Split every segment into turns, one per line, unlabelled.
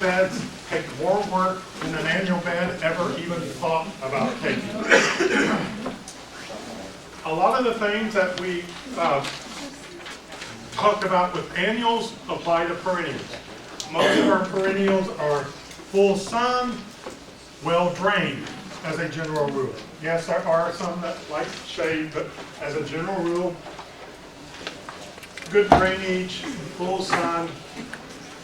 beds take more work than an annual bed ever even thought about taking. A lot of the things that we talked about with annuals apply to perennials. Most of our perennials are full sun, well drained as a general rule. Yes, there are some that like shade, but as a general rule, good drainage, full sun,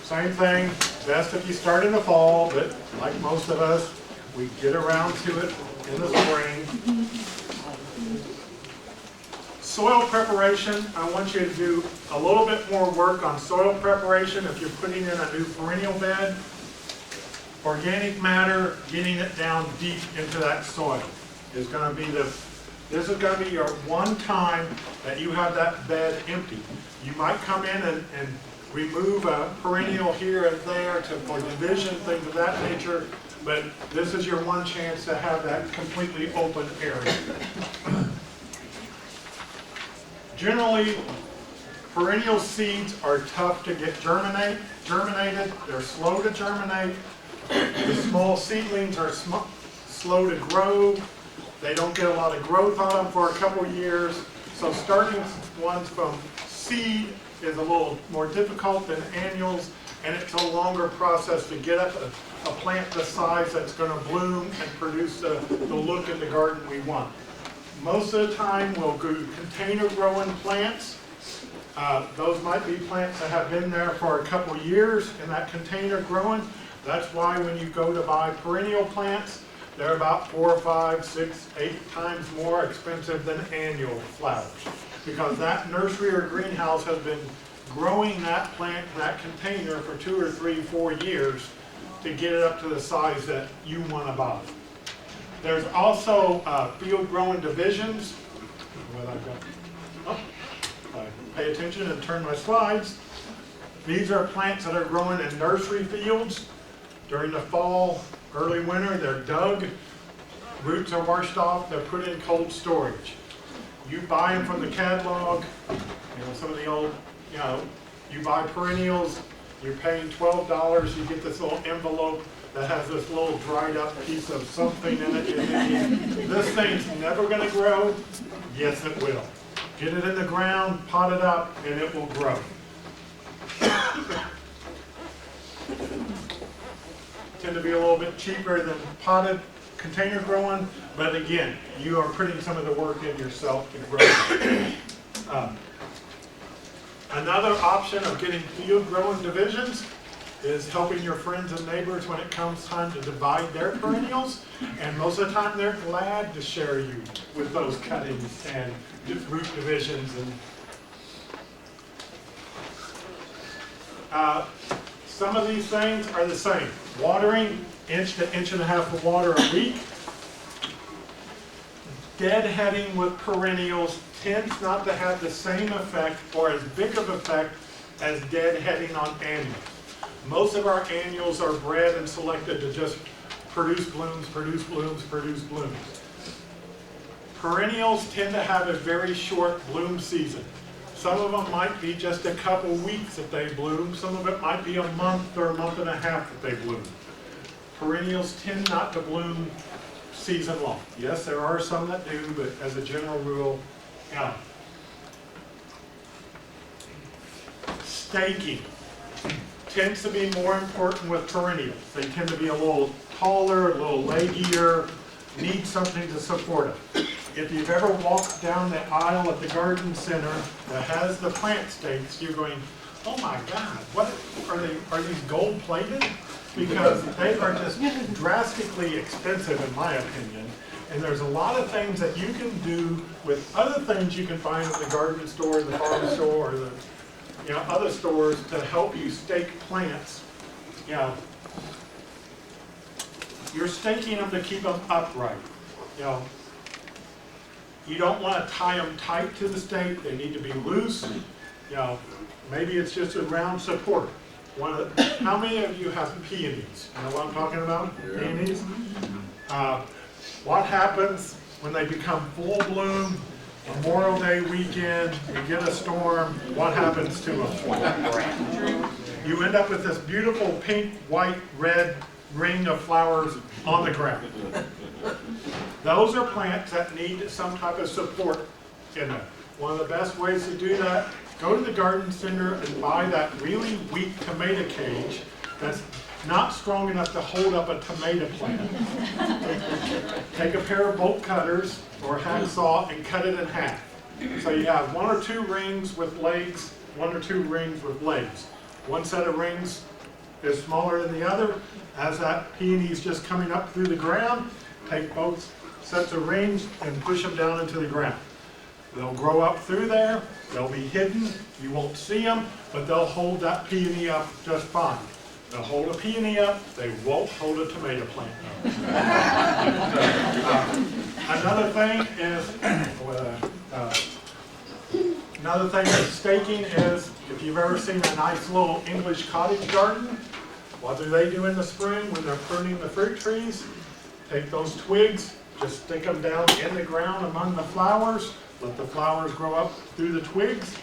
same thing. Best if you start in the fall, but like most of us, we get around to it in the spring. Soil preparation, I want you to do a little bit more work on soil preparation if you're putting in a new perennial bed. Organic matter, getting it down deep into that soil is going to be this is going to be your one time that you have that bed empty. You might come in and remove a perennial here and there for division, things of that nature, but this is your one chance to have that completely open area. Generally, perennial seeds are tough to get germinated. They're slow to germinate. The small seedlings are slow to grow. They don't get a lot of growth on them for a couple of years. So starting ones from seed is a little more difficult than annuals, and it's a longer process to get up a plant the size that's going to bloom and produce the look in the garden we want. Most of the time we'll do container growing plants. Those might be plants that have been there for a couple of years in that container growing. That's why when you go to buy perennial plants, they're about 4, 5, 6, 8 times more expensive than annual flowers. Because that nursery or greenhouse has been growing that plant in that container for 2 or 3, 4 years to get it up to the size that you want to buy. There's also field growing divisions. Pay attention and turn my slides. These are plants that are growing in nursery fields. During the fall, early winter, they're dug, roots are washed off, they're put in cold storage. You buy them from the catalog, some of the old, you buy perennials, you're paying $12, you get this little envelope that has this little dried up piece of something in it. This thing's never going to grow. Yes, it will. Get it in the ground, pot it up, and it will grow. Tend to be a little bit cheaper than potted container growing, but again, you are putting some of the work in yourself to grow. Another option of getting field growing divisions is helping your friends and neighbors when it comes time to divide their perennials, and most of the time they're glad to share you with those cuttings and root divisions. And some of these things are the same. Watering, inch to inch and a half of water a week. Deadheading with perennials tends not to have the same effect or as big of effect as deadheading on annuals. Most of our annuals are bred and selected to just produce blooms, produce blooms, produce blooms. Perennials tend to have a very short bloom season. Some of them might be just a couple weeks that they bloom. Some of it might be a month or a month and a half that they bloom. Perennials tend not to bloom season long. Yes, there are some that do, but as a general rule, Staking tends to be more important with perennials. They tend to be a little taller, a little leggier, need something to support them. If you've ever walked down the aisle at the garden center that has the plant stakes, you're going, oh my God, what are these gold plated? Because they are just drastically expensive in my opinion. And there's a lot of things that you can do with other things you can find at the garden store, the farm store, or the other stores to help you stake plants. You're staking them to keep them upright. You don't want to tie them tight to the stake. They need to be loose. Maybe it's just a round support. How many of you have peonies? You know what I'm talking about? Yeah. Peonies? What happens when they become full bloom? Memorial Day weekend, we get a storm. What happens to them? you end up with this beautiful pink, white, red ring of flowers on the ground. Those are plants that need some type of support in them. One of the best ways to do that, go to the garden center and buy that really weak tomato cage that's not strong enough to hold up a tomato plant. Take a pair of bolt cutters or a hacksaw and cut it in half. So you have 1 or 2 rings with legs, 1 or 2 rings with legs. One set of rings is smaller than the other. As that peony is just coming up through the ground, take both sets of rings and push them down into the ground. They'll grow up through there, they'll be hidden, you won't see them, but they'll hold that peony up just fine. They'll hold a peony up, they won't hold a tomato plant up. Another thing with staking is, if you've ever seen a nice little English cottage garden, what do they do in the spring when they're pruning the fruit trees? Take those twigs, just stick them down in the ground among the flowers, let the flowers grow up through the twigs.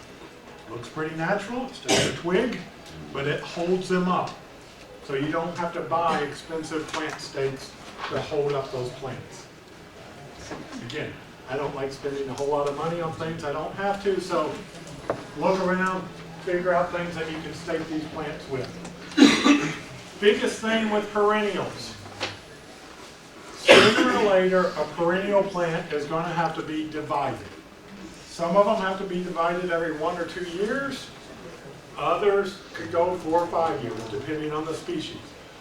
Looks pretty natural, it's just a twig, but it holds them up. So you don't have to buy expensive plant stakes to hold up those plants. Again, I don't like spending a whole lot of money on things I don't have to, so look around, figure out things that you can stake these plants with. Biggest thing with perennials. Sooner or later, a perennial plant is going to have to be divided. Some of them have to be divided every 1 or 2 years. Others could go 4 or 5 years, depending on the species.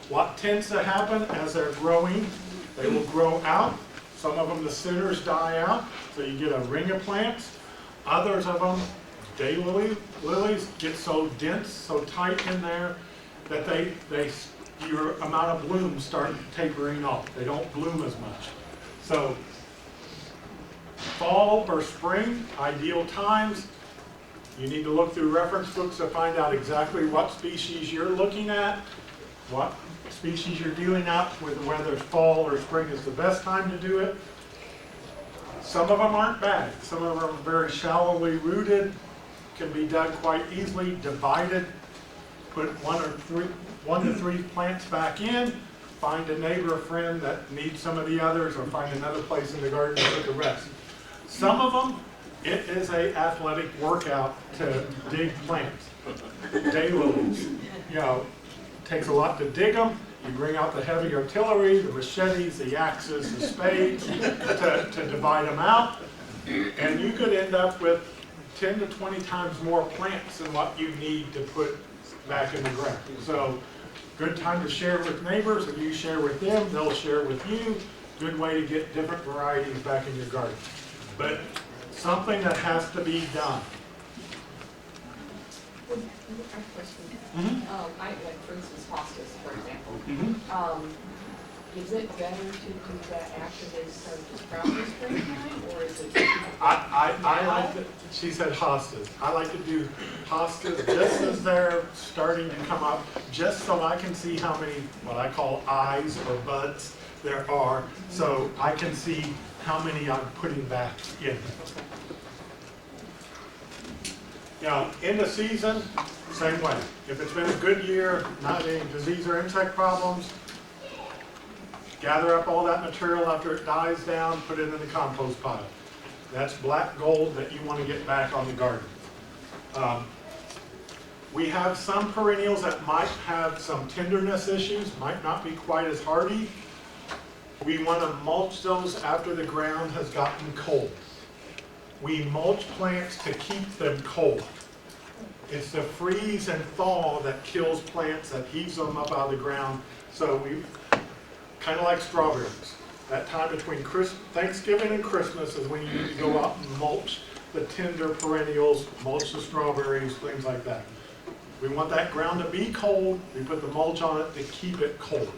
What tends to happen as they're growing, they will grow out. Some of them, the centers die out, so you get a ring of plants. Others of them, daylilies, get so dense, so tight in there, that your amount of blooms start tapering off. They don't bloom as much. So, fall or spring, ideal times. You need to look through reference books to find out exactly what species you're looking at, what species you're dealing up with, whether fall or spring is the best time to do it. Some of them aren't bad. Some of them are very shallowly rooted, can be dug quite easily, divided, put 1 to 3 plants back in, find a neighbor or friend that needs some of the others, or find another place in the garden to put the rest. Some of them, it is an athletic workout to dig plants. Daylilies, takes a lot to dig them. You bring out the heavy artillery, the machetes, the axes, the spades to divide them out. And you could end up with 10 to 20 times more plants than what you need to put back in the ground. So, good time to share with neighbors, and you share with them, they'll share with you. Good way to get different varieties back in your garden. But something that has to be done.
Like for instance, hostas, for example. Is it better to do that after they start to sprout in the springtime, or is it?
I like to, she said hostas. I like to do hostas just as they're starting to come up, just so I can see how many, what I call eyes or buds there are, so I can see how many I'm putting back in. Now, in the season, same way. If it's been a good year, not any disease or insect problems, gather up all that material after it dies down, put it in the compost pile. That's black gold that you want to get back on the garden. We have some perennials that might have some tenderness issues, might not be quite as hardy. We want to mulch those after the ground has gotten cold. We mulch plants to keep them cold. It's the freeze and thaw that kills plants, that heaves them up out of the ground. So we, kind of like strawberries. That time between Thanksgiving and Christmas is when you need to go out and mulch the tender perennials, mulch the strawberries, things like that. We want that ground to be cold. We put the mulch on it to keep it cold.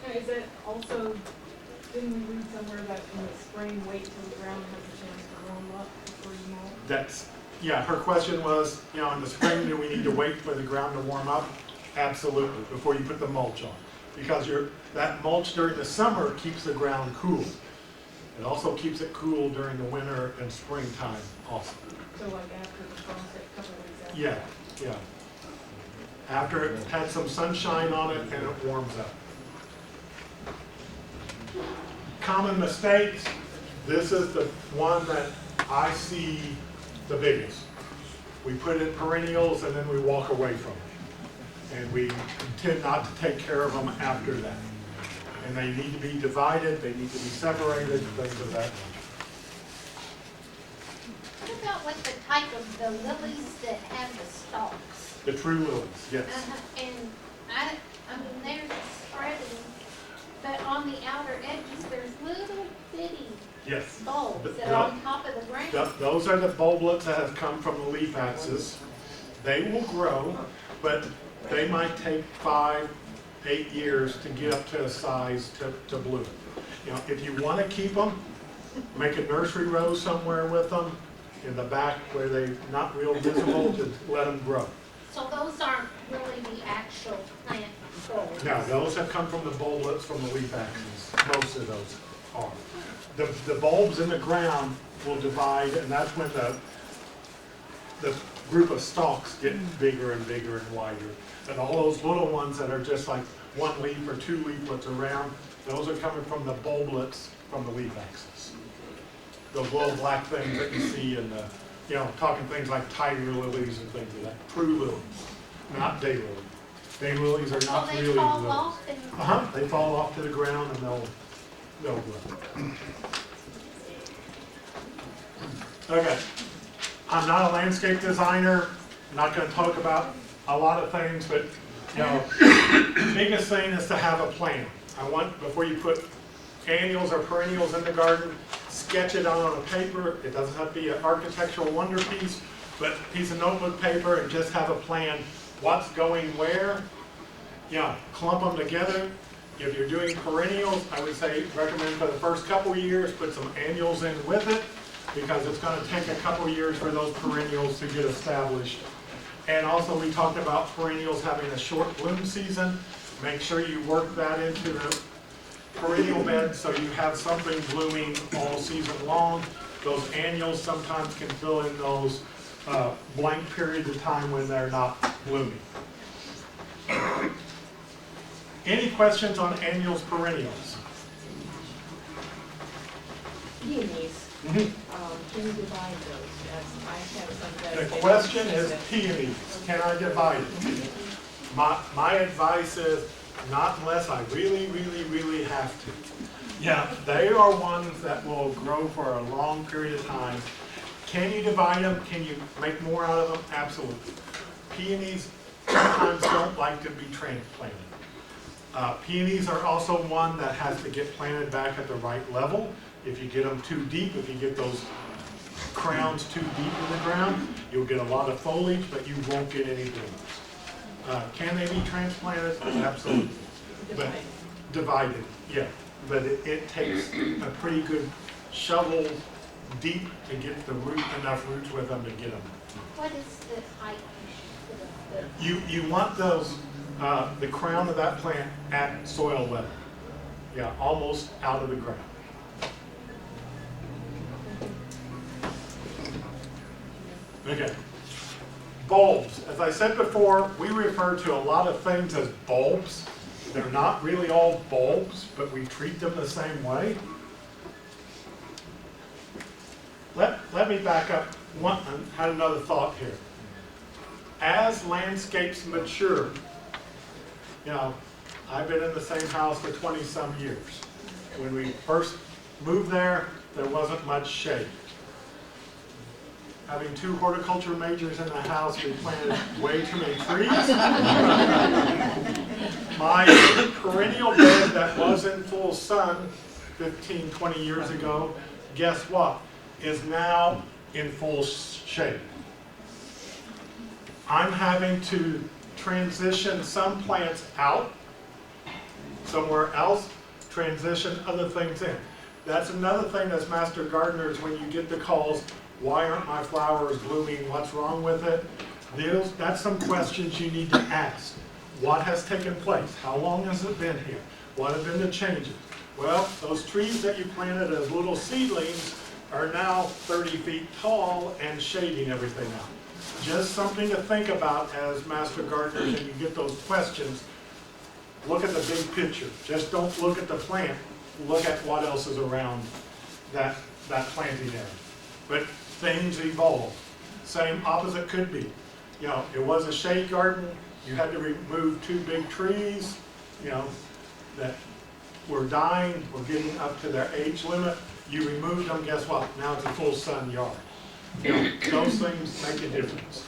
Now, is it also, didn't we read somewhere that in the spring, wait till the ground has a chance to warm up before you mulch?
That's, yeah, her question was, in the spring, do we need to wait for the ground to warm up? Absolutely, before you put the mulch on. Because that mulch during the summer keeps the ground cool. It also keeps it cool during the winter and springtime also.
So like after the frost, a couple of weeks after?
Yeah. after it's had some sunshine on it and it warms up. Common mistakes, this is the one that I see the biggest. We put in perennials and then we walk away from it. And we tend not to take care of them after that. And they need to be divided, they need to be separated, things of that nature.
What about with the type of the lilies that have the stalks?
The true lilies, yes.
And I mean, they're spreading, but on the outer edges, there's little bitty
Yes.
bulbs that are on top of the ground.
Those are the bulblets that have come from the leaf axis. They will grow, but they might take 5, 8 years to get up to a size to bloom. You know, if you want to keep them, make a nursery row somewhere with them in the back where they're not real visible, to let them grow.
So those aren't really the actual plant bulbs.
Now, those have come from the bulblets from the leaf axis. Most of those are. The bulbs in the ground will divide, and that's when the group of stalks get bigger and bigger and wider. And all those little ones that are just like 1 leaf or 2 leaflets around, those are coming from the bulblets from the leaf axis. Those little black things that you see in the, you know, talking things like tiger lilies and things like that. True lilies, not daylilies. Daylilies are
So
not
they
really
fall
lilies.
off and
They fall off to the ground and they'll grow. Okay, I'm not a landscape designer, I'm not gonna talk about a lot of things, but, you know, biggest thing is to have a plan. I want, before you put annuals or perennials in the garden, sketch it out on a paper. It doesn't have to be an architectural wonder piece, but a piece of notebook paper, and just have a plan, what's going where. You know, clump them together. If you're doing perennials, I would say recommend for the first couple years, put some annuals in with it, because it's going to take a couple years for those perennials to get established. And also, we talked about perennials having a short bloom season. Make sure you work that into the perennial bed so you have something blooming all season long. Those annuals sometimes can fill in those blank periods of time when they're not blooming. Any questions on annuals, perennials?
Peonies, can you divide those? I have some that.
The question is peonies, can I divide it? My advice is not unless I really, really, really have to. Yeah, they are ones that will grow for a long period of time. Can you divide them? Can you make more out of them? Absolutely. Peonies sometimes don't like to be transplanted. Peonies are also one that has to get planted back at the right level. If you get them too deep, if you get those crowns too deep in the ground, you'll get a lot of foliage, but you won't get any blooms. Can they be transplanted? Absolutely. But divided, yeah. But it takes a pretty good shovel deep to get the enough roots with them to get them.
what is the height?
You want those, the crown of that plant at soil level. Yeah, almost out of the ground. Okay. Bulbs. As I said before, we refer to a lot of things as bulbs. They're not really all bulbs, but we treat them the same way. Let me back up. I had another thought here. As landscapes mature, you know, I've been in the same house for 20-some years. When we first moved there wasn't much shade. Having 2 horticulture majors in the house, we planted way too many trees. My perennial bed that was in full sun 15, 20 years ago, guess what? Is now in full shade. I'm having to transition some plants out somewhere else, transition other things in. That's another thing as master gardeners, when you get the calls, why aren't my flowers blooming, what's wrong with it? That's some questions you need to ask. What has taken place? How long has it been here? What have been the changes? Well, those trees that you planted as little seedlings are now 30 feet tall and shading everything out. just something to think about as master gardeners and you get those questions. Look at the big picture. Just don't look at the plant. Look at what else is around that planting area. But things evolve. Same opposite could be. You know, it was a shade garden. You had to remove 2 big trees, you know, that were dying, were getting up to their age limit. You removed them, guess what? Now it's a full sun yard. You know, those things make a difference.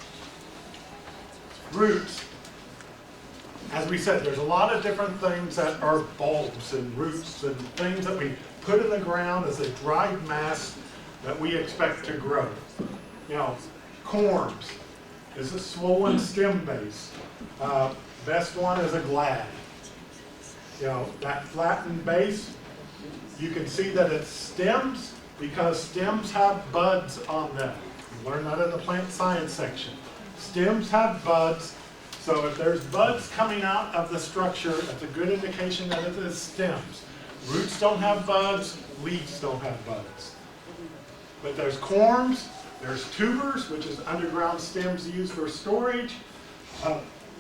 Roots. As we said, there's a lot of different things that are bulbs and roots and things that we put in the ground as a dried mass that we expect to grow. You know, corms is a swollen stem base. Best one is a glad. You know, that flattened base, you can see that it's stems because stems have buds on them. You learn that in the plant science section. Stems have buds, so if there's buds coming out of the structure, that's a good indication that it is stems. Roots don't have buds, leaves don't have buds. But there's corms, there's tubers, which is underground stems used for storage.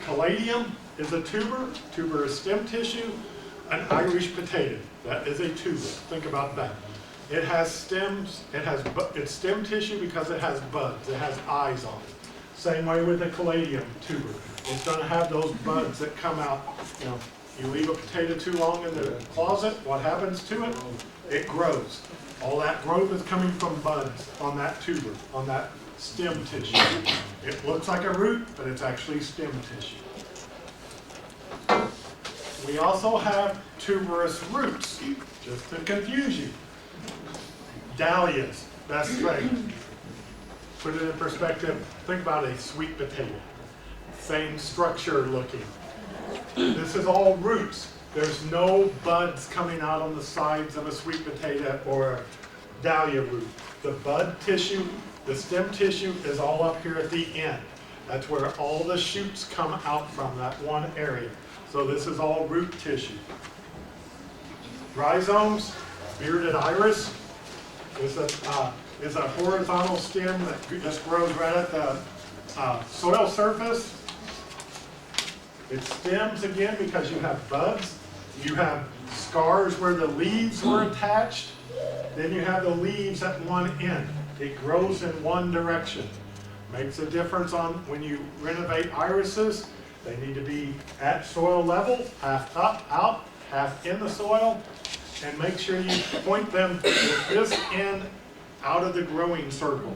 Caladium is a tuber. Tuber is stem tissue. An Irish potato, that is a tuber. Think about that. It has stems, it's stem tissue because it has buds, it has eyes on it. Same way with the caladium tuber. It's going to have those buds that come out. You know, you leave a potato too long in the closet, what happens to it? It grows. All that growth is coming from buds on that tuber, on that stem tissue. It looks like a root, but it's actually stem tissue. We also have tuberous roots, just to confuse you. Dahlias, best thing. Put it in perspective, think about a sweet potato. Same structure looking. This is all roots. There's no buds coming out on the sides of a sweet potato or a dahlia root. The bud tissue, the stem tissue is all up here at the end. That's where all the shoots come out from, that one area. So this is all root tissue. Rhizomes, bearded iris, is a horizontal stem that just grows right at the soil surface. It stems again because you have buds. You have scars where the leaves were attached. Then you have the leaves at one end. It grows in one direction. Makes a difference on when you renovate irises. They need to be at soil level, half up, out, half in the soil, and make sure you point them with this end out of the growing circle.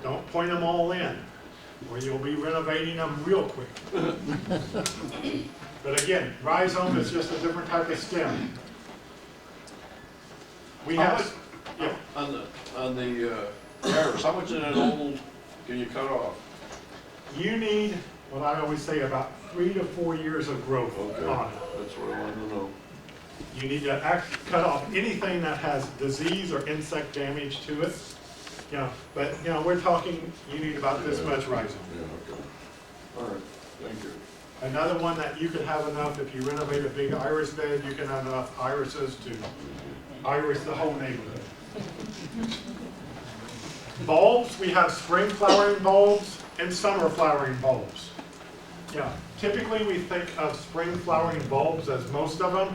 Don't point them all in, or you'll be renovating them real quick. But again, rhizome is just a different type of stem. We have, yeah.
On the iris, how much of that old can you cut off?
You need, what I always say, about 3 to 4 years of growth
Okay,
on it.
that's what I wanted to know.
You need to cut off anything that has disease or insect damage to it. You know, but you know, we're talking, you need about this much rhizome.
Yeah, okay. All right, thank you.
Another one that you could have enough, if you renovate a big iris bed, you can have enough irises to iris the whole neighborhood. Bulbs, we have spring flowering bulbs and summer flowering bulbs. Yeah, typically we think of spring flowering bulbs as most of them,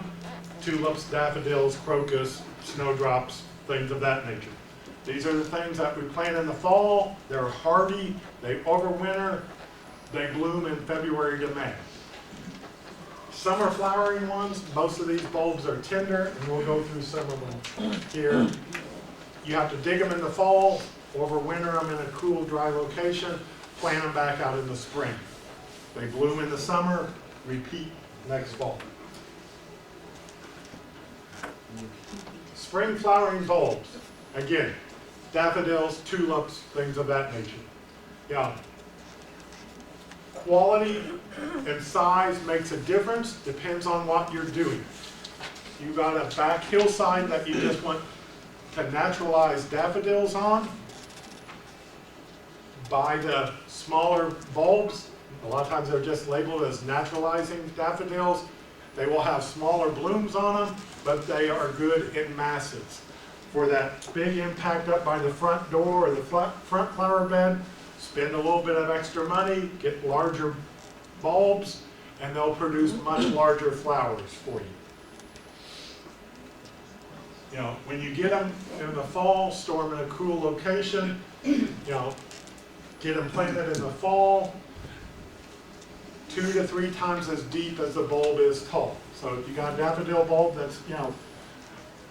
tulips, daffodils, crocus, snowdrops, things of that nature. These are the things that we plant in the fall. They're hardy, they overwinter, they bloom in February to May. Summer flowering ones, most of these bulbs are tender, and we'll go through some of them here. You have to dig them in the fall, overwinter them in a cool, dry location, plant them back out in the spring. They bloom in the summer, repeat next fall. Spring flowering bulbs, again, daffodils, tulips, things of that nature. Yeah. Quality and size makes a difference, depends on what you're doing. You got a back hillside that you just want to naturalize daffodils on, buy the smaller bulbs. A lot of times they're just labeled as naturalizing daffodils. They will have smaller blooms on them, but they are good in masses. For that big impact up by the front door or the front flower bed, spend a little bit of extra money, get larger bulbs, and they'll produce much larger flowers for you. You know, when you get them in the fall, store them in a cool location, you know, get them planted in the fall, 2 to 3 times as deep as the bulb is tall. So if you got a daffodil bulb that's, you know,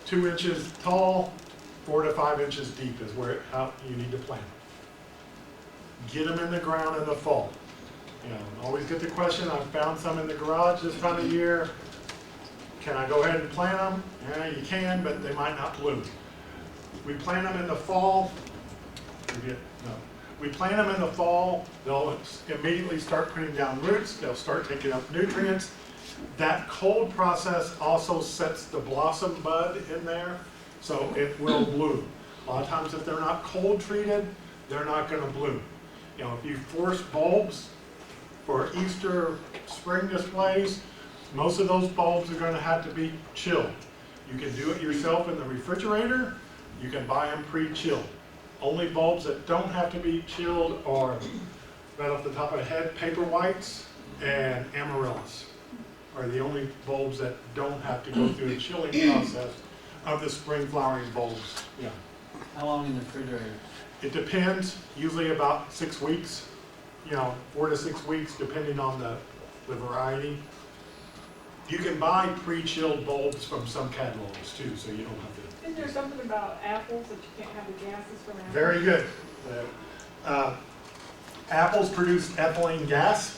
2 inches tall, 4 to 5 inches deep is where how you need to plant them. Get them in the ground in the fall. You know, always get the question, I've found some in the garage this time of year. Can I go ahead and plant them? Yeah, you can, but they might not bloom. We plant them in the fall. We plant them in the fall, they'll immediately start putting down roots, they'll start taking up nutrients. That cold process also sets the blossom bud in there, so it will bloom. A lot of times if they're not cold treated, they're not gonna bloom. You know, if you force bulbs for Easter spring displays, most of those bulbs are gonna have to be chilled. You can do it yourself in the refrigerator, you can buy them pre-chilled. Only bulbs that don't have to be chilled are, right off the top of the head, paper whites and amaryllis are the only bulbs that don't have to go through the chilling process of the spring flowering bulbs. Yeah.
How long in the refrigerator?
It depends, usually about 6 weeks, you know, 4 to 6 weeks, depending on the variety. You can buy pre-chilled bulbs from some catalogs too, so you don't have to.
Isn't there something about apples that you can't have the gases from apples?
Very good. Apples produce ethylene gas.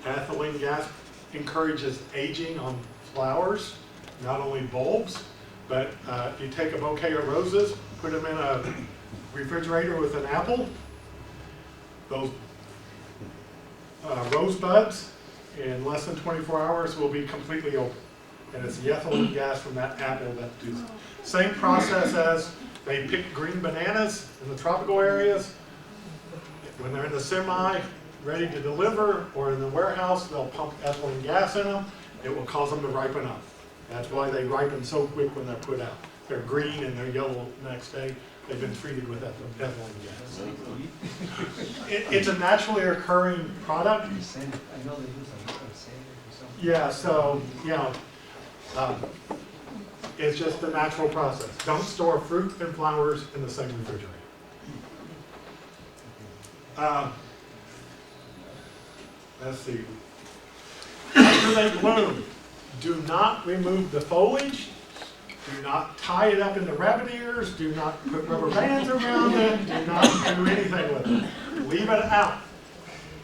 Ethylene gas encourages aging on flowers, not only bulbs, but if you take a bouquet of roses, put them in a refrigerator with an apple, those rose buds in less than 24 hours will be completely open. And it's the ethylene gas from that apple that does it. Same process as they pick green bananas in the tropical areas. When they're in the semi, ready to deliver, or in the warehouse, they'll pump ethylene gas in them. It will cause them to ripen up. That's why they ripen so quick when they're put out. They're green and they're yellow the next day. They've been treated with ethylene gas. It's a naturally occurring product.
I know they use a lot of sand or something.
Yeah, so, you know, it's just a natural process. Don't store fruit and flowers in the same refrigerator. Let's see. After they bloom, do not remove the foliage. Do not tie it up into rabbit ears. Do not put rubber bands around it. Do not do anything with it. Leave it out.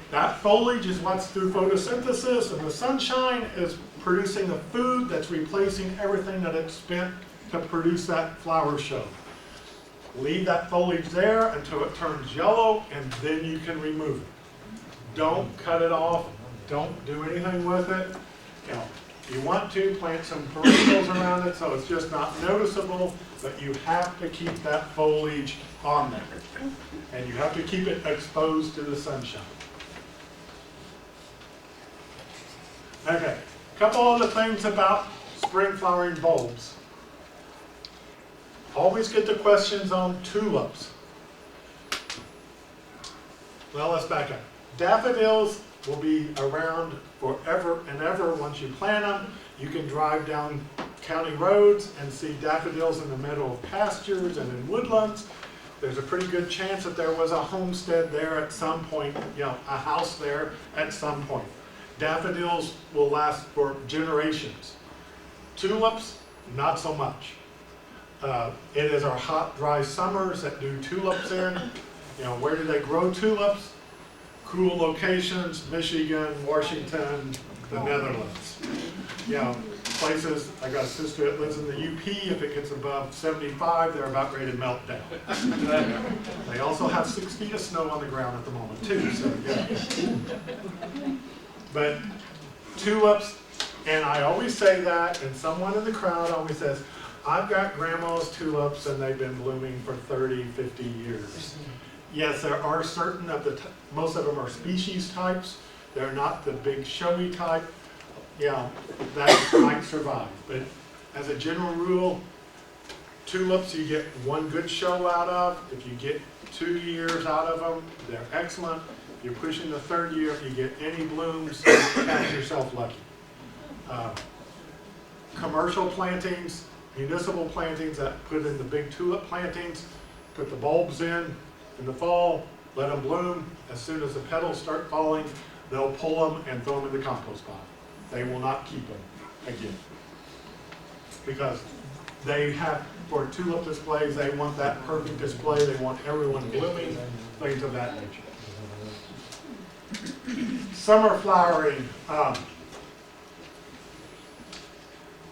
That foliage is what's through photosynthesis, and the sunshine is producing the food that's replacing everything that it spent to produce that flower show. Leave that foliage there until it turns yellow, and then you can remove it. Don't cut it off. Don't do anything with it. You know, if you want to, plant some perennials around it so it's just not noticeable, but you have to keep that foliage on there. And you have to keep it exposed to the sunshine. Okay, a couple other things about spring flowering bulbs. Always get the questions on tulips. Well, let's back up. Daffodils will be around forever and ever once you plant them. You can drive down county roads and see daffodils in the middle of pastures and in woodlands. There's a pretty good chance that there was a homestead there at some point, you know, a house there at some point. Daffodils will last for generations. Tulips, not so much. It is our hot, dry summers that do tulips in. You know, where do they grow tulips? Cool locations, Michigan, Washington, the Netherlands. You know, places, I got a sister that lives in the UP, if it gets above 75, they're about ready to melt down. They also have 6 feet of snow on the ground at the moment too, so yeah. But tulips, and I always say that, and someone in the crowd always says, I've got grandma's tulips and they've been blooming for 30, 50 years. Yes, there are certain of the, most of them are species types. They're not the big showy type. Yeah, that might survive. But as a general rule, tulips you get one good show out of. If you get 2 years out of them, they're excellent. You're pushing the 3rd year, if you get any blooms, count yourself lucky. Commercial plantings, municipal plantings that put in the big tulip plantings, put the bulbs in the fall, let them bloom. As soon as the petals start falling, they'll pull them and throw them in the compost pile. They will not keep them again. Because they have, for tulip displays, they want that perfect display, they want everyone blooming, things of that nature. Summer flowering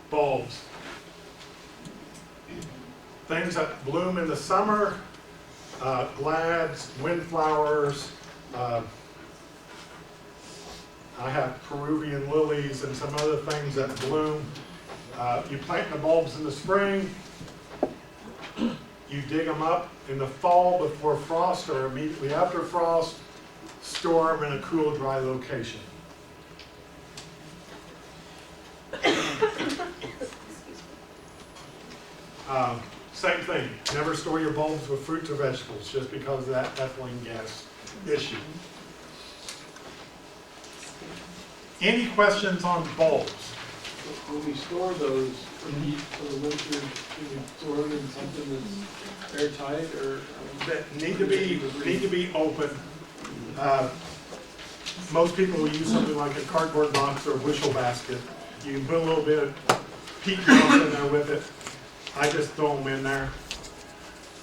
bulbs. Things that bloom in the summer, glads, windflowers. I have Peruvian lilies and some other things that bloom. You plant the bulbs in the spring. You dig them up in the fall before frost or immediately after frost. Store them in a cool, dry location. Same thing, never store your bulbs with fruits or vegetables just because of that ethylene gas issue. Any questions on bulbs?
When we store those for heat for the winter, can we store them in something that's airtight or?
That need to be open. Most people will use something like a cardboard box or a bushel basket. You can put a little bit of peat moss in there with it. I just throw them in there.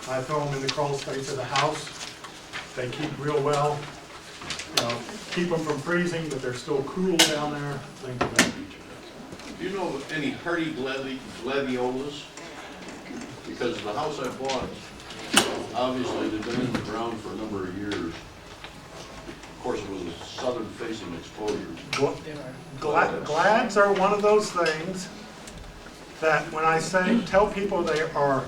I throw them in the crawl space of the house. They keep real well. You know, keep them from freezing, but they're still cool down there, things of that nature.
Do you know of any hardy gladiolas? Because the house I bought, obviously they've been in the ground for a number of years. Of course, it was a southern facing exposure.
Glads are one of those things that when I say, tell people they are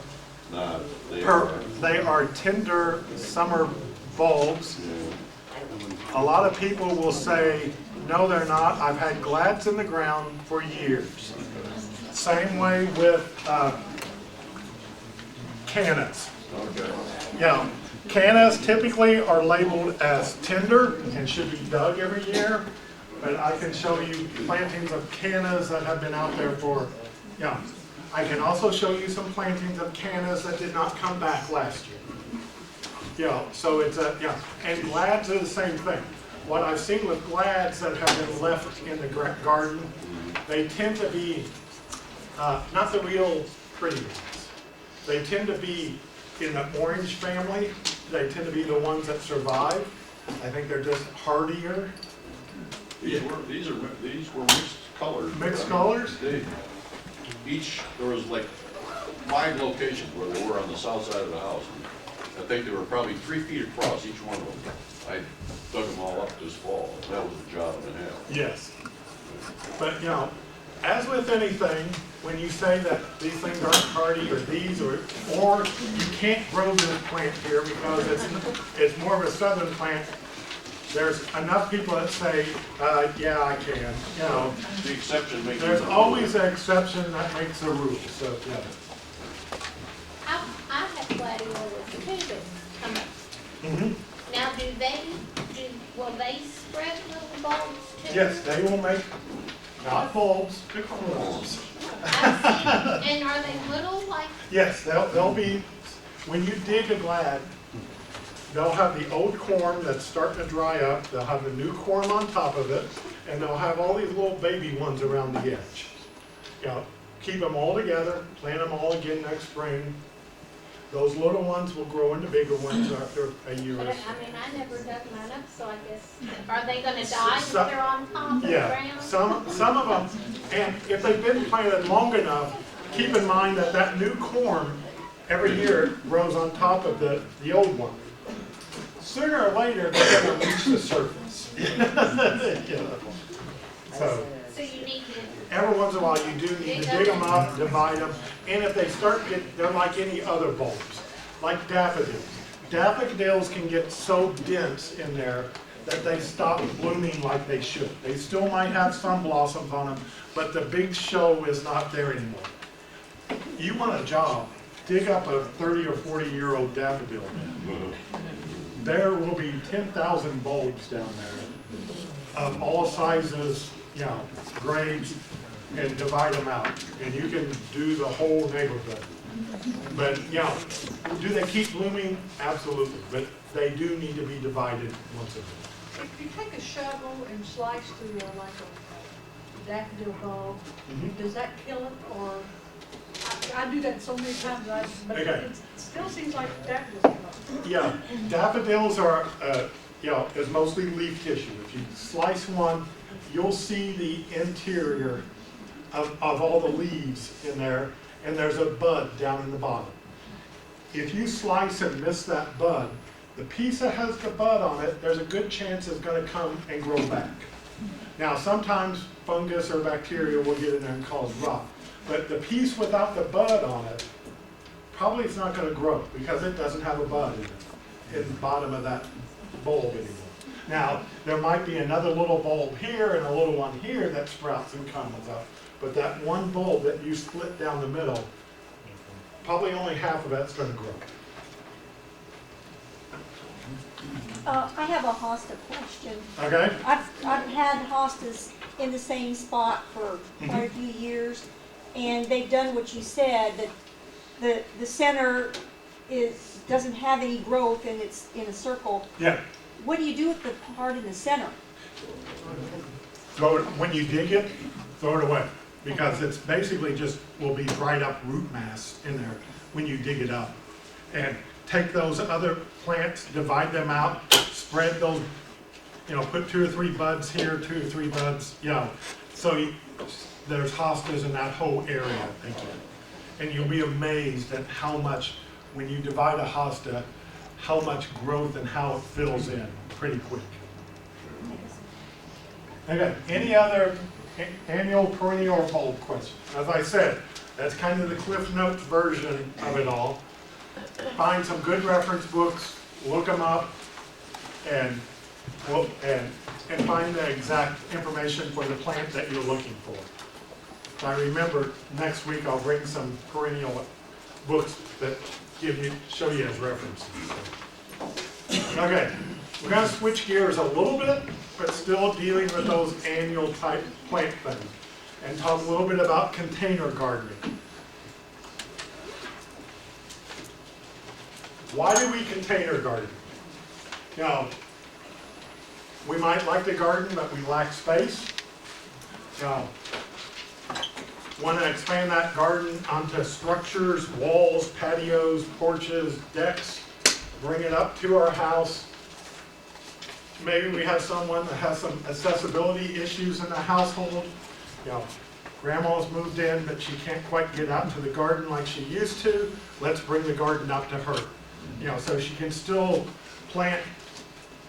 tender summer bulbs, a lot of people will say, no, they're not. I've had glads in the ground for years. Same way with cannas.
Okay.
Yeah, cannas typically are labeled as tender and should be dug every year. But I can show you plantings of cannas that have been out there for, yeah. I can also show you some plantings of cannas that did not come back last year. Yeah, so it's a, yeah, and glads are the same thing. What I've seen with glads that have been left in the garden, they tend to be not the real pretty ones. They tend to be in the orange family. They tend to be the ones that survive. I think they're just hardier.
These were mixed colors.
Mixed colors?
There was like 5 locations where they were on the south side of the house. I think they were probably 3 feet across, each one of them. I dug them all up this fall. That was a job and a half.
Yes. But, you know, as with anything, when you say that these things aren't hardy or these, or you can't grow this plant here because it's more of a southern plant, there's enough people that say, yeah, I can. You know,
The exception makes
there's
the rule.
always an exception that makes a rule, so, yeah.
I have gladiolas too that come up.
Mhm.
Now, will they spread little bulbs too?
Yes, they will make, not bulbs, bulbs.
I've seen, and are they little like,
Yes, they'll be, when you dig a glad, they'll have the old corm that's starting to dry up, they'll have the new corm on top of it, and they'll have all these little baby ones around the edge. You know, keep them all together, plant them all again next spring. Those little ones will grow into bigger ones after a year
but
or
I
so.
mean, I never dug mine up, so I guess, are they gonna die if
Some-
they're on top of the
Yeah,
ground?
some of them, and if they've been planted long enough, keep in mind that that new corm every year grows on top of the old one. Sooner or later, they're gonna reach the surface. Yeah. So,
So you need to,
every once in a while, you do need to dig them up, divide them, and if they start they're like any other bulbs, like daffodils. Daffodils can get so dense in there that they stop blooming like they should. They still might have some blossoms on them, but the big show is not there anymore. You want a job, dig up a 30 or 40-year-old daffodil bed. There will be 10,000 bulbs down there of all sizes, you know, grades, and divide them out. And you can do the whole neighborhood. But, you know, do they keep blooming? Absolutely. But they do need to be divided once a year.
If you take a shovel and slice through like a daffodil bulb, does that kill it, or? I do that so many times, but
Okay.
it still seems like daffodils kill it.
Yeah, daffodils are, you know, is mostly leaf tissue. If you slice one, you'll see the interior of all the leaves in there, and there's a bud down in the bottom. If you slice and miss that bud, the piece that has the bud on it, there's a good chance it's gonna come and grow back. Now, sometimes fungus or bacteria will get in there and cause rot, but the piece without the bud on it, probably it's not gonna grow because it doesn't have a bud in the bottom of that bulb anymore. Now, there might be another little bulb here and a little one here that sprouts and comes up, but that one bulb that you split down the middle, probably only half of that's gonna grow.
I have a hosta question.
Okay?
I've had hostas in the same spot for quite a few years, and they've done what you said, that the center doesn't have any growth and it's in a circle.
Yeah.
What do you do with the part in the center?
Throw it, when you dig it, throw it away. Because it's basically just, will be dried up root mass in there when you dig it up. And take those other plants, divide them out, spread those, you know, put 2 or 3 buds here, 2 or 3 buds, you know. So there's hostas in that whole area, thank you. And you'll be amazed at how much, when you divide a hosta, how much growth and how it fills in pretty quick. Okay, any other annual, perennial, or bulb questions? As I said, that's kind of the Cliff Notes version of it all. Find some good reference books, look them up, and find the exact information for the plant that you're looking for. I remember next week I'll bring some perennial books that show you as references. Okay, we're going to switch gears a little bit, but still dealing with those annual type plant things, and talk a little bit about container gardening. Why do we container garden? You know, we might like to garden, but we lack space. You know, want to expand that garden onto structures, walls, patios, porches, decks, bring it up to our house. Maybe we have someone that has some accessibility issues in the household. You know, grandma's moved in, but she can't quite get out to the garden like she used to. Let's bring the garden up to her. You know, so she can still plant,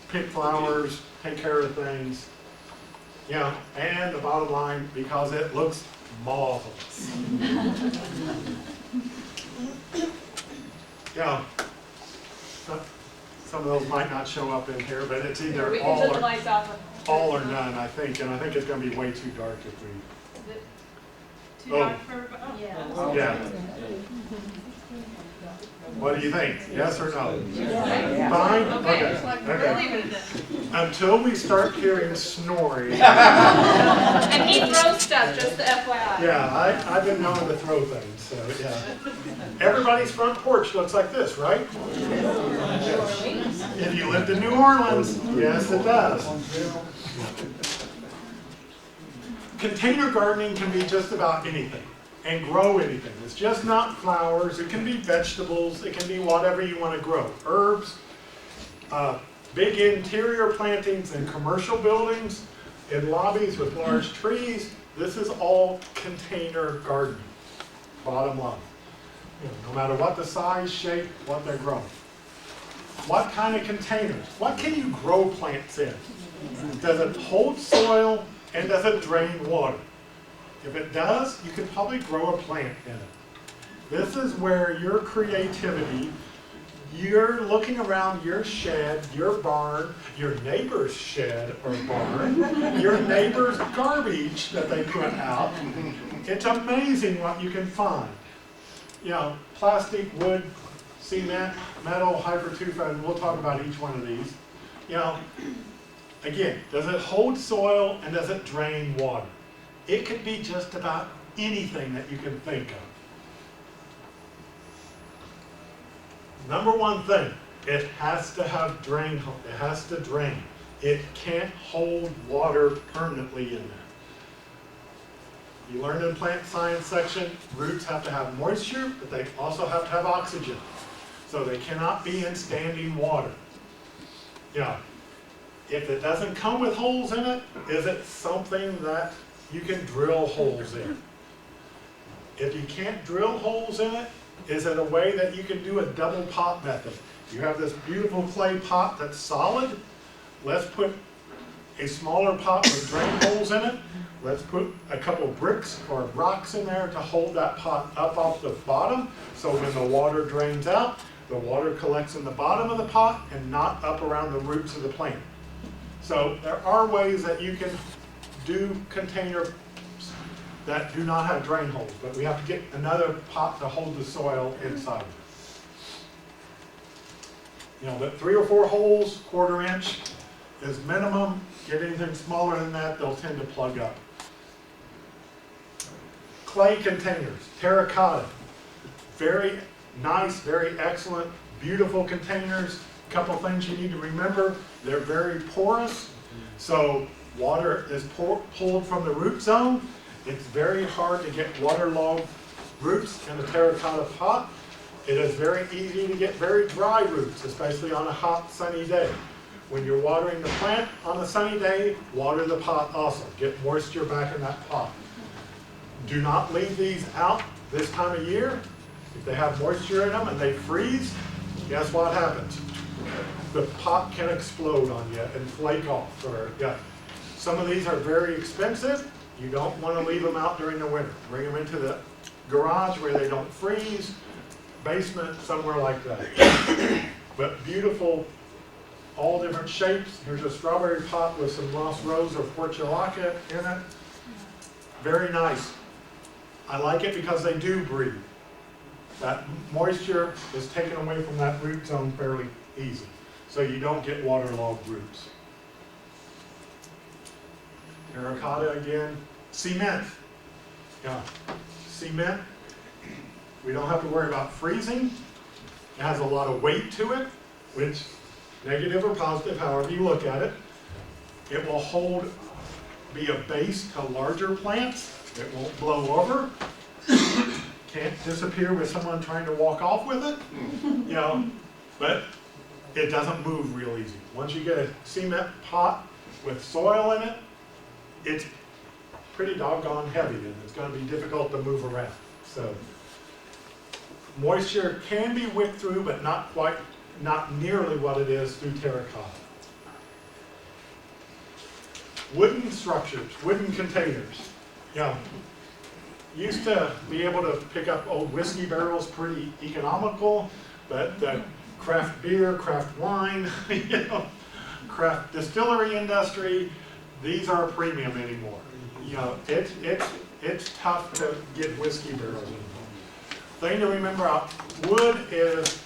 pick flowers, take care of things. You know, and the bottom line, because it looks marvelous. You know, some of those might not show up in here, but it's either
We can
all
turn the
or,
lights off.
all or none, I think, and I think it's gonna be way too dark if we,
Is it too
Oh.
dark for, oh.
Yeah.
yeah. What do you think? Yes or no? Fine?
Okay, we're
Okay.
leaving it then.
Until we start hearing snoring.
And he throws stuff, just the FYI.
Yeah, I've been known to throw things, so yeah. Everybody's front porch looks like this, right? If you lived in New Orleans, yes it does. Container gardening can be just about anything and grow anything. It's just not flowers, it can be vegetables, it can be whatever you want to grow. Herbs, big interior plantings in commercial buildings, in lobbies with large trees. This is all container gardening, bottom line. You know, no matter what the size, shape, what they're growing. What kind of containers? What can you grow plants in? Does it hold soil and does it drain water? If it does, you could probably grow a plant in it. This is where your creativity, you're looking around your shed, your barn, your neighbor's shed or barn, your neighbor's garbage that they put out. It's amazing what you can find. you know, plastic, wood, cement, metal, hypertufa, and we'll talk about each one of these. You know, again, does it hold soil and does it drain water? It could be just about anything that you can think of. Number one thing, it has to have drain, it has to drain. It can't hold water permanently in there. You learned in plant science section, roots have to have moisture, but they also have to have oxygen. So they cannot be in standing water. Yeah. If it doesn't come with holes in it, is it something that you can drill holes in? If you can't drill holes in it, is it a way that you can do a double pot method? You have this beautiful clay pot that's solid. Let's put a smaller pot with drain holes in it. Let's put a couple bricks or rocks in there to hold that pot up off the bottom, so when the water drains out, the water collects in the bottom of the pot and not up around the roots of the plant. So there are ways that you can do containers that do not have drain holes, but we have to get another pot to hold the soil inside. You know, but 3 or 4 holes, 1/4 inch is minimum. Get anything smaller than that, they'll tend to plug up. Clay containers, terracotta. Very nice, very excellent, beautiful containers. Couple things you need to remember, they're very porous, so water is pulled from the root zone. It's very hard to get waterlogged roots in a terracotta pot. It is very easy to get very dry roots, especially on a hot, sunny day. When you're watering the plant on a sunny day, water the pot also. Get moisture back in that pot. Do not leave these out this time of year. If they have moisture in them and they freeze, guess what happens? The pot can explode on you and flake off. Some of these are very expensive. You don't want to leave them out during the winter. Bring them into the garage where they don't freeze, basement, somewhere like that. But beautiful, all different shapes. Here's a strawberry pot with some Ross Rose or Portulaca in it. Very nice. I like it because they do breathe. That moisture is taken away from that root zone fairly easy, so you don't get waterlogged roots. Terracotta again. Cement. Yeah. Cement, we don't have to worry about freezing. It has a lot of weight to it, which, negative or positive, however you look at it, it will be a base to larger plants. It won't blow over. Can't disappear with someone trying to walk off with it, you know, but it doesn't move real easy. Once you get a cement pot with soil in it, it's pretty doggone heavy and it's going to be difficult to move around. So moisture can be wicked through, but not nearly what it is through terracotta. Wooden structures, wooden containers. You know, used to be able to pick up old whiskey barrels pretty economical, but the craft beer, craft wine, you know, craft distillery industry, these aren't premium anymore. You know, it's tough to get whiskey barrels anymore. Thing to remember about wood is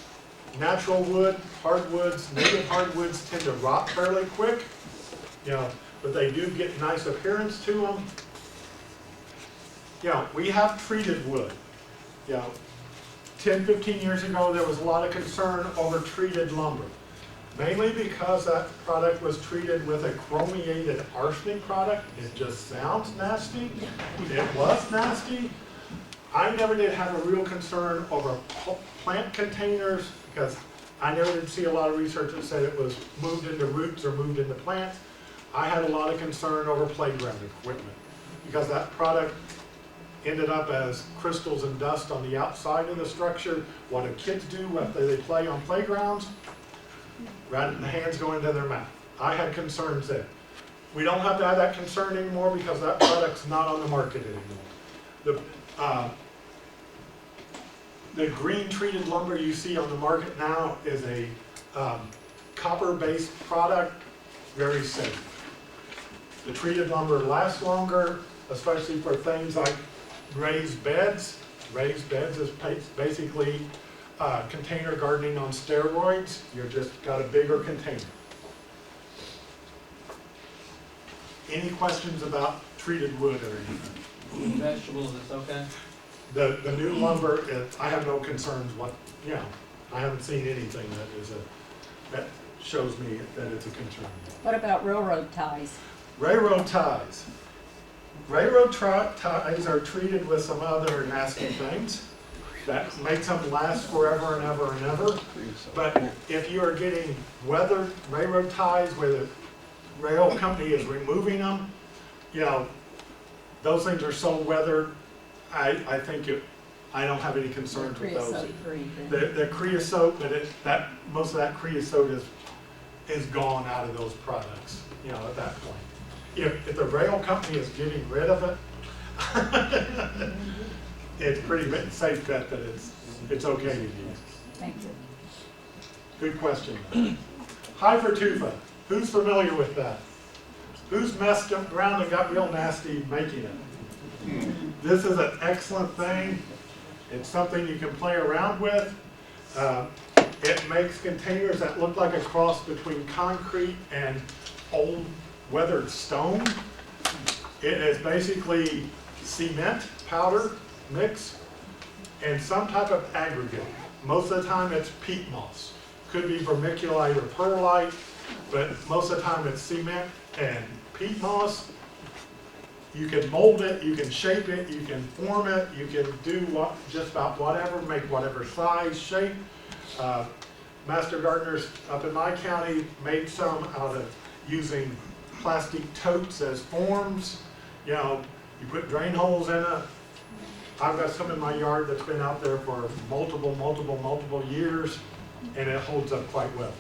natural wood, hardwoods, native hardwoods tend to rot fairly quick, you know, but they do get nice appearance to them. You know, we have treated wood. You know, 10, 15 years ago, there was a lot of concern over treated lumber. Mainly because that product was treated with a chromiated arsenic product. It just sounds nasty. It was nasty. I never did have a real concern over plant containers because I never did see a lot of research that said it was moved into roots or moved into plants. I had a lot of concern over playground equipment because that product ended up as crystals and dust on the outside of the structure. What do kids do after they play on playgrounds? Right in the hands go into their mouth. I had concerns there. We don't have to have that concern anymore because that product's not on the market anymore. The green treated lumber you see on the market now is a copper-based product, very safe. The treated lumber lasts longer, especially for things like raised beds. Raised beds is basically container gardening on steroids. You're just got a bigger container. Any questions about treated wood or anything?
Vegetables, it's okay?
The new lumber, I have no concerns I haven't seen anything that shows me that it's a concern.
What about railroad ties?
Railroad ties. Railroad ties are treated with some other nasty things that makes them last forever and ever and ever. But if you are getting weathered railroad ties where the rail company is removing them, those things are so weathered, I think I don't have any concerns with those.
Creosote-free.
The creosote, but most of that creosote is gone out of those products, at that point. If the rail company is getting rid of it, it's pretty safe bet that it's okay to use.
Thank you.
Good question. Hypertufa, who's familiar with that? Who's messed around and got real nasty making it? This is an excellent thing. It's something you can play around with. It makes containers that look like a cross between concrete and old weathered stone. It is basically cement powder mix and some type of aggregate. Most of the time it's peat moss. Could be vermiculite or perlite, but most of the time it's cement and peat moss. You can mold it, you can shape it, you can form it, you can do just about whatever, make whatever size, shape. Master gardeners up in my county made some out of using plastic totes as forms. You put drain holes in it. I've got some in my yard that's been out there for multiple years, and it holds up quite well.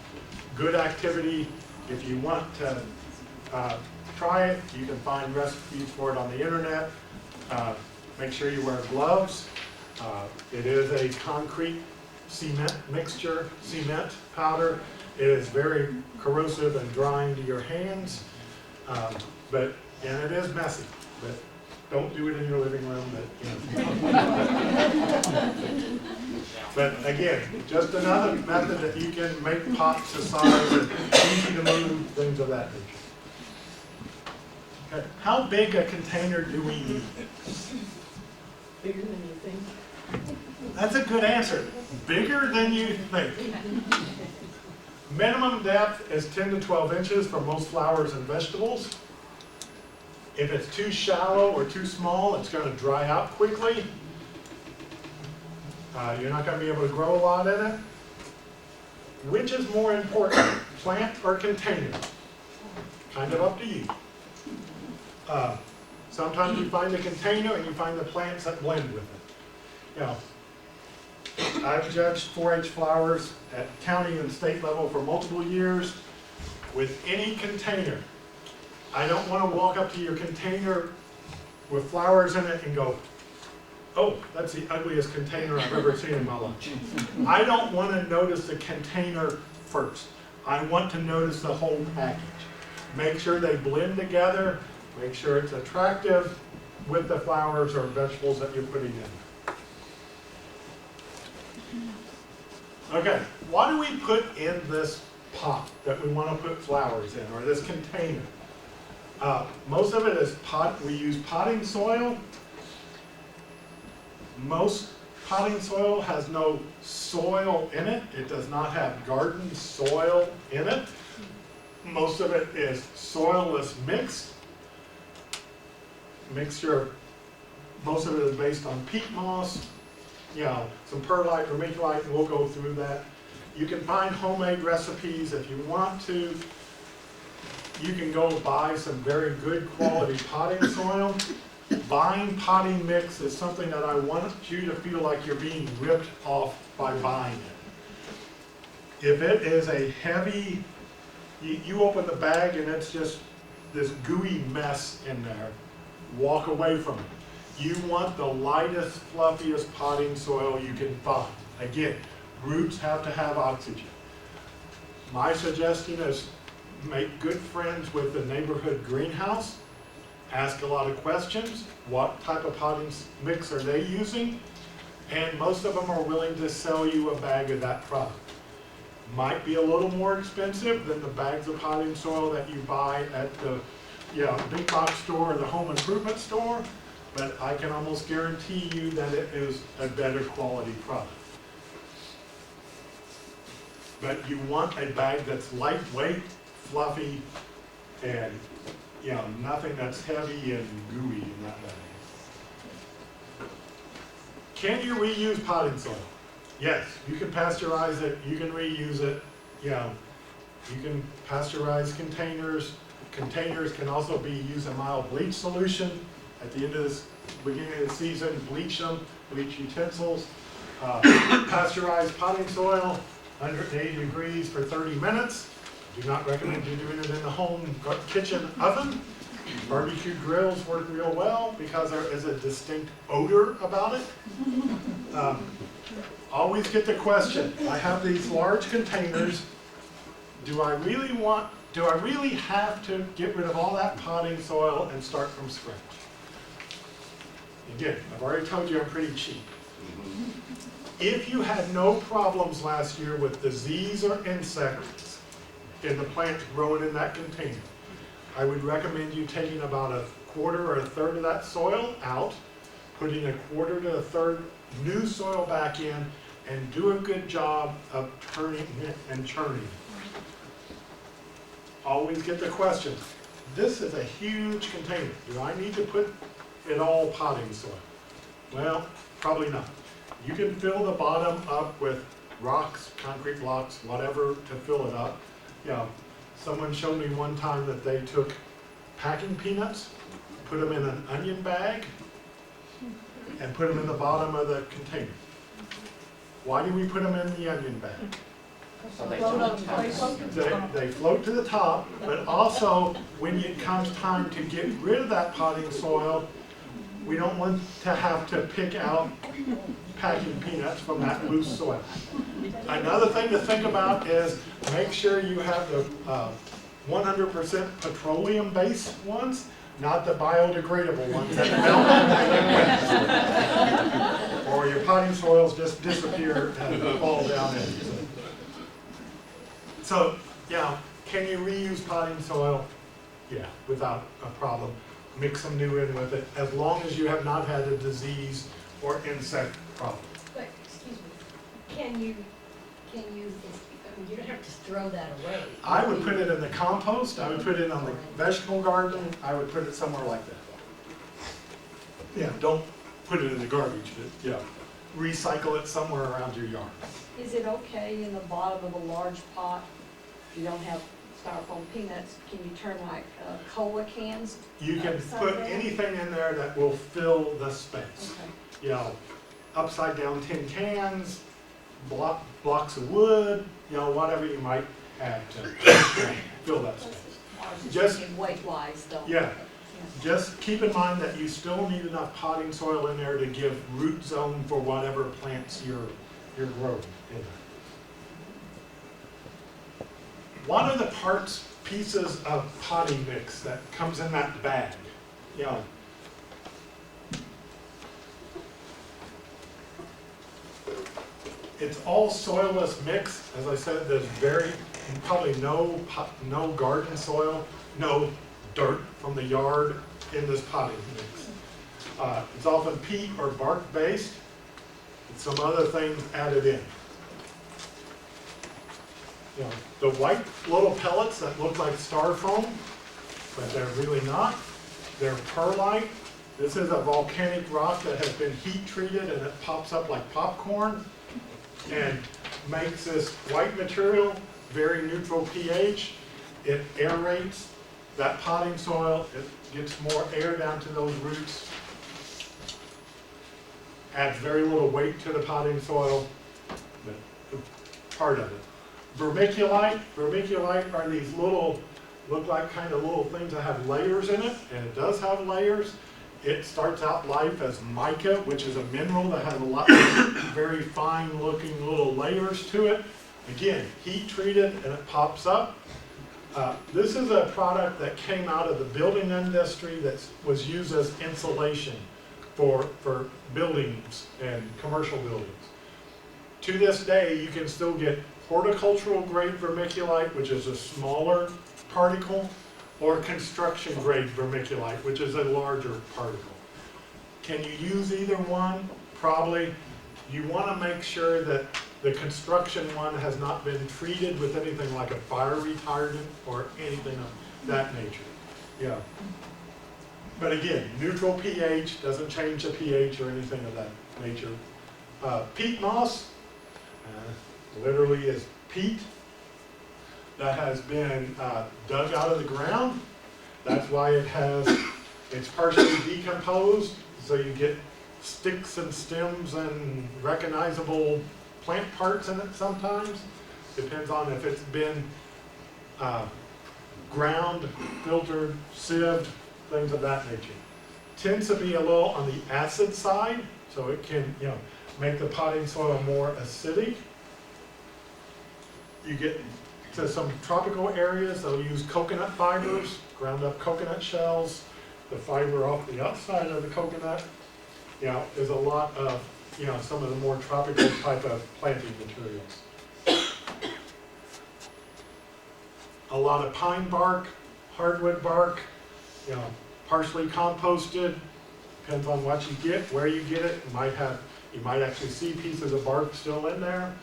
Good activity. If you want to try it, you can find recipes for it on the internet. Make sure you wear gloves. It is a concrete cement mixture, cement powder. It is very corrosive and drying to your hands, and it is messy, but don't do it in your living room. But again, just another method that you can make pots the size and easy to move, things of that nature. Okay. How big a container do we need?
Bigger than you think.
That's a good answer. Bigger than you think. Minimum depth is 10 to 12 inches for most flowers and vegetables. If it's too shallow or too small, it's going to dry out quickly. You're not going to be able to grow a lot in it. Which is more important, plant or container? Kind of up to you. Sometimes you find the container and you find the plants that blend with it. I've judged 4-H flowers at county and state level for multiple years. With any container, I don't want to walk up to your container with flowers in it and go, oh, that's the ugliest container I've ever seen in my life. I don't want to notice the container first. I want to notice the whole package. Make sure they blend together. Make sure it's attractive with the flowers or vegetables that you're putting in. Okay, what do we put in this pot that we want to put flowers in, or this container? Most of it is we use potting soil. Most potting soil has no soil in it. It does not have garden soil in it. Most of it is soilless mixture. Most of it is based on peat moss, some perlite, vermiculite, and we'll go through that. You can find homemade recipes if you want to. You can go buy some very good quality potting soil. Buying potting mix is something that I want you to feel like you're being ripped off by buying it. If it is a heavy, you open the bag and it's just this gooey mess in there, walk away from it. You want the lightest, fluffiest potting soil you can find. Again, roots have to have oxygen. My suggestion is make good friends with the neighborhood greenhouse. Ask a lot of questions. What type of potting mix are they using? and most of them are willing to sell you a bag of that product. Might be a little more expensive than the bags of potting soil that you buy at the big box store or the home improvement store, but I can almost guarantee you that it is a better quality product. But you want a bag that's lightweight, fluffy, and nothing that's heavy and gooey in that bag. Can you reuse potting soil? Yes, you can pasteurize it, you can reuse it, you can pasteurize containers. Containers can also be used in mild bleach solution. At the end of this, beginning of the season, bleach them, bleach utensils. Pasteurized potting soil, 180 degrees for 30 minutes. Do not recommend you doing it in the home kitchen oven. Barbecue grills work real well because there is a distinct odor about it. Always get the question, I have these large containers, do I really have to get rid of all that potting soil and start from scratch? Again, I've already told you I'm pretty cheap. If you had no problems last year with disease or insects in the plants growing in that container, I would recommend you taking about a quarter or a third of that soil out, putting a quarter to a third new soil back in, and do a good job of turning it and churning. Always get the question, this is a huge container. Do I need to put it all potting soil? Well, probably not. You can fill the bottom up with rocks, concrete blocks, whatever to fill it up. Someone showed me one time that they took packing peanuts, put them in an onion bag, and put them in the bottom of the container. Why do we put them in the onion bag? They float to the top, but also when it comes time to get rid of that potting soil, we don't want to have to pick out packing peanuts from that loose soil. Another thing to think about is make sure you have the 100% petroleum-based ones, not the biodegradable ones that melt or your potting soils just disappear and fall down in. So, can you reuse potting soil? Yeah, without a problem. Mix some new in with it, as long as you have not had a disease or insect problem.
But, excuse me, can you, you don't have to throw that away.
I would put it in the compost, I would put it on the vegetable garden, I would put it somewhere like that. Yeah, don't put it in the garbage, but recycle it somewhere around your yard.
Is it okay in the bottom of a large pot, if you don't have styrofoam peanuts, can you turn like cola cans?
You can
upside
put
down?
anything in there that will fill the space.
Okay.
Upside down tin cans, blocks of wood, whatever you might add to fill that space.
Just weight-wise though.
Yeah. Just keep in mind that you still need enough potting soil in there to give root zone for whatever plants you're growing in there. One of the pieces of potting mix that comes in that bag, it's all soilless mix. As I said, there's probably no garden soil, no dirt from the yard in this potting mix. It's often peat or bark based, and some other things added in. The white little pellets that look like styrofoam, but they're really not. They're perlite. This is a volcanic rock that has been heat treated and it pops up like popcorn and makes this white material very neutral pH. It aerates that potting soil. It gets more air down to those roots. Adds very little weight to the potting soil, but part of it. Vermiculite are these look like kind of little things that have layers in it, and it does have layers. It starts out life as mica, which is a mineral that has a lot of very fine looking little layers to it. Again, heat treated and it pops up. This is a product that came out of the building industry that was used as insulation for buildings and commercial buildings. To this day, you can still get horticultural grade vermiculite, which is a smaller particle, or construction grade vermiculite, which is a larger particle. Can you use either one? Probably. You want to make sure that the construction one has not been treated with anything like a fire retardant or anything of that nature. Yeah. But again, neutral pH, doesn't change the pH or anything of that nature. Peat moss, literally is peat that has been dug out of the ground. That's why it's partially decomposed, so you get sticks and stems and recognizable plant parts in it sometimes. Depends on if it's been ground, filtered, sieved, things of that nature. Tends to be a little on the acid side, so it can, make the potting soil more acidic. You get to some tropical areas, they'll use coconut fibers, ground up coconut shells, the fiber off the outside of the coconut. There's a lot of, some of the more tropical type of planting materials. A lot of pine bark, hardwood bark, partially composted, depends on what you get, where you get it. You might actually see pieces of bark still in there.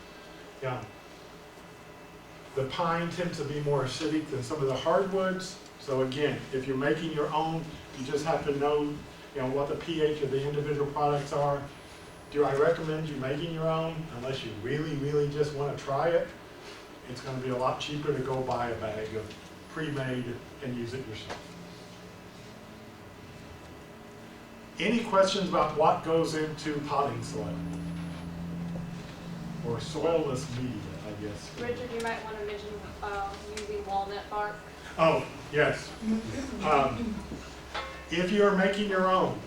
The pine tends to be more acidic than some of the hardwoods. So again, if you're making your own, you just have to know, what the pH of the individual products are. Do I recommend you making your own? Unless you really, really just want to try it. It's going to be a lot cheaper to go buy a bag of pre-made and use it yourself. Any questions about what goes into potting soil? Or soilless media, I guess.
Richard, you might want to mention using walnut bark.
Oh, yes. If you are making your own,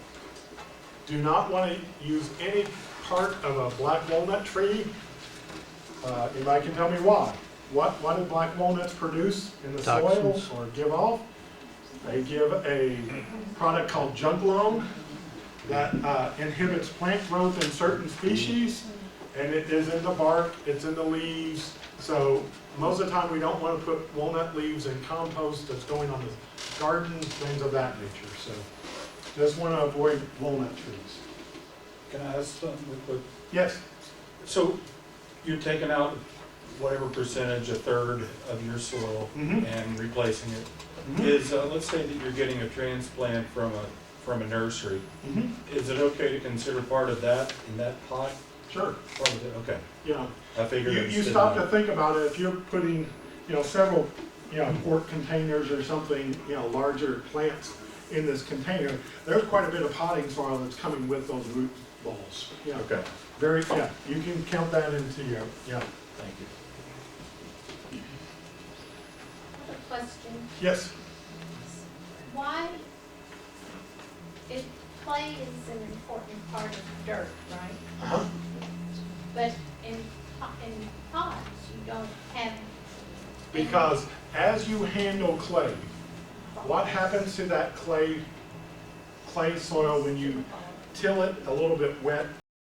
do not want to use any part of a black walnut tree. Anybody can tell me why. What do black walnuts produce in the soil or give off? They give a product called junglone that inhibits plant growth in certain species, and it is in the bark, it's in the leaves. So most of the time we don't want to put walnut leaves in compost that's going on the garden, things of that nature. So just want to avoid walnut trees.
Can I ask something real quick?
Yes.
So you're taking out whatever percentage, a third of your soil and replacing it. Is, let's say that you're getting a transplant from a nursery. Is it okay to consider part of that in that pot?
Sure.
Part of it, okay. I figured.
You stop to think about it, if you're putting, several, quart containers or something, larger plants in this container, there's quite a bit of potting soil that's coming with those root balls.
Okay.
You can count that into your,
Thank you.
I have a question.
Yes.
Why, clay is an important part of dirt, right? But in pots, you don't have.
Because as you handle clay, what happens to that clay soil when you till it a little bit wet